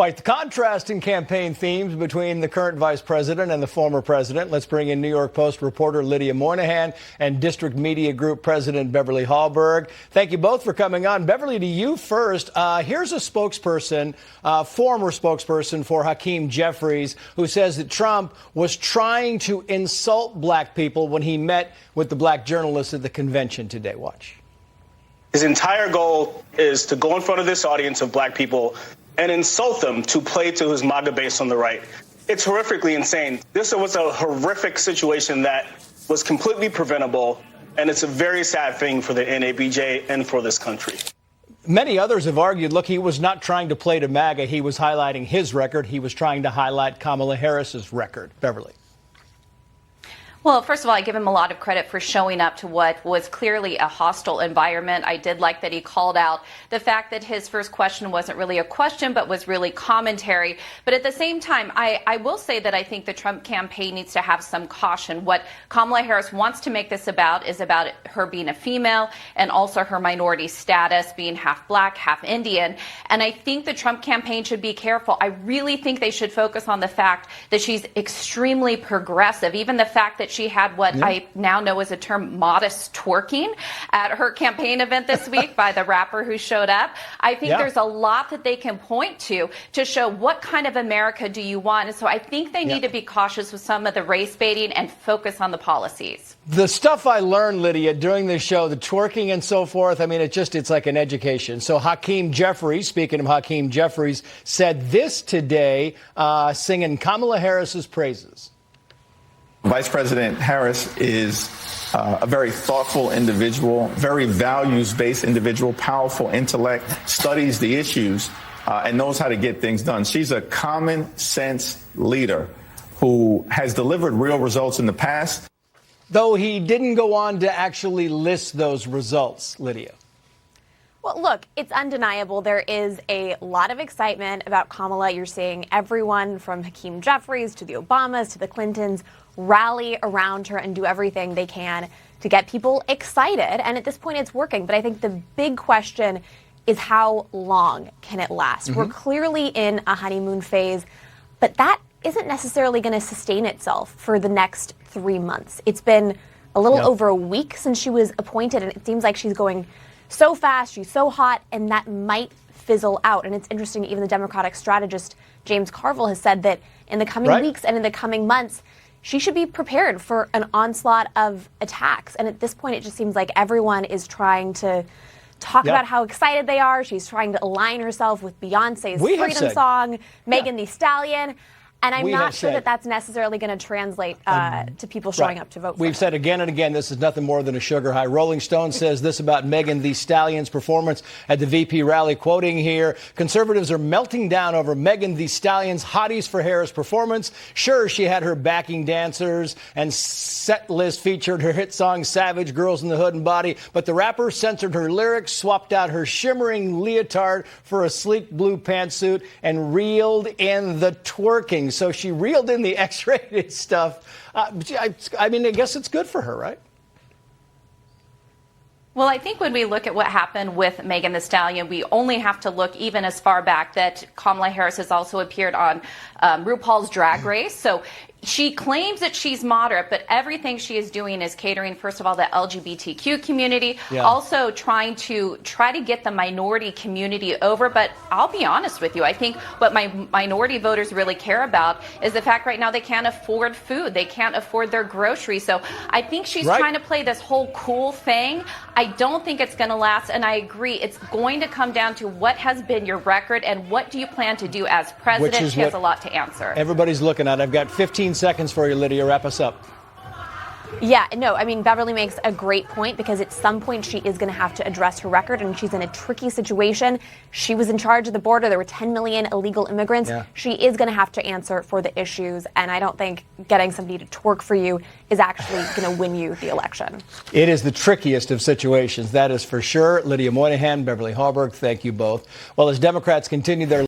Quite the contrast in campaign themes between the current vice president and the former president. Let's bring in New York Post reporter Lydia Moynihan and District Media Group President Beverly Hallberg. Thank you both for coming on. Beverly, to you first. Here's a spokesperson, former spokesperson for Hakeem Jeffries, who says that Trump was trying to insult black people when he met with the black journalists at the convention today. Watch. His entire goal is to go in front of this audience of black people and insult them to play to his MAGA base on the right. It's horrifically insane. This was a horrific situation that was completely preventable, and it's a very sad thing for the NABJ and for this country. Many others have argued, look, he was not trying to play to MAGA. He was highlighting his record. He was trying to highlight Kamala Harris's record. Beverly. Well, first of all, I give him a lot of credit for showing up to what was clearly a hostile environment. I did like that he called out the fact that his first question wasn't really a question, but was really commentary. But at the same time, I will say that I think the Trump campaign needs to have some caution. What Kamala Harris wants to make this about is about her being a female and also her minority status, being half black, half Indian. And I think the Trump campaign should be careful. I really think they should focus on the fact that she's extremely progressive. Even the fact that she had what I now know as a term, modest twerking, at her campaign event this week by the rapper who showed up. I think there's a lot that they can point to show what kind of America do you want. And so I think they need to be cautious with some of the race baiting and focus on the policies. The stuff I learned, Lydia, during this show, the twerking and so forth, I mean, it's like an education. So Hakeem Jeffries, speaking of Hakeem Jeffries, said this today, singing Kamala Harris's praises. Vice President Harris is a very thoughtful individual, very values-based individual, powerful intellect, studies the issues, and knows how to get things done. She's a common sense leader who has delivered real results in the past. Though he didn't go on to actually list those results, Lydia. Well, look, it's undeniable. There is a lot of excitement about Kamala. You're seeing everyone from Hakeem Jeffries to the Obamas to the Clintons rally around her and do everything they can to get people excited. And at this point, it's working. But I think the big question is how long can it last? We're clearly in a honeymoon phase, but that isn't necessarily going to sustain itself for the next 3 months. It's been a little over a week since she was appointed, and it seems like she's going so fast, she's so hot, and that might fizzle out. And it's interesting, even the Democratic strategist James Carville has said that in the coming weeks and in the coming months, she should be prepared for an onslaught of attacks. And at this point, it just seems like everyone is trying to talk about how excited they are. She's trying to align herself with Beyonce's Freedom song, Megan Thee Stallion. And I'm not sure that that's necessarily going to translate to people showing up to vote for We've her. said again and again, this is nothing more than a sugar high. Rolling Stone says this about Megan Thee Stallion's performance at the VP rally, quoting here, conservatives are melting down over Megan Thee Stallion's Hotties for Harris performance. Sure, she had her backing dancers and set list featured her hit song Savage, Girls in the Hood and Body, but the rapper censored her lyrics, swapped out her shimmering leotard for a sleek blue pantsuit, and reeled in the twerking. So she reeled in the X-rated stuff. I mean, I guess it's good for her, right? Well, I think when we look at what happened with Megan Thee Stallion, we only have to look even as far back that Kamala Harris has also appeared on RuPaul's Drag Race. So she claims that she's moderate, but everything she is doing is catering, first of all, the LGBTQ community, also trying to get the minority community over. But I'll be honest with you, I think what my minority voters really care about is the fact right now they can't afford food. They can't afford their groceries. So I think she's trying to play this whole cool thing. I don't think it's going to last. And I agree, it's going to come down to what has been your record and what do you plan to do as president. She has a lot to answer. Everybody's looking at. I've got 15 seconds for you, Lydia. Wrap us up. Yeah, no, I mean, Beverly makes a great point because at some point she is going to have to address her record, and she's in a tricky situation. She was in charge of the border. There were 10 million illegal immigrants. She is going to have to answer for the issues, and I don't think getting somebody to twerk for you is actually going to win you the election. It is the trickiest of situations, that is for sure. Lydia Moynihan, Beverly Hallberg, thank you both. Well, as Democrats continue their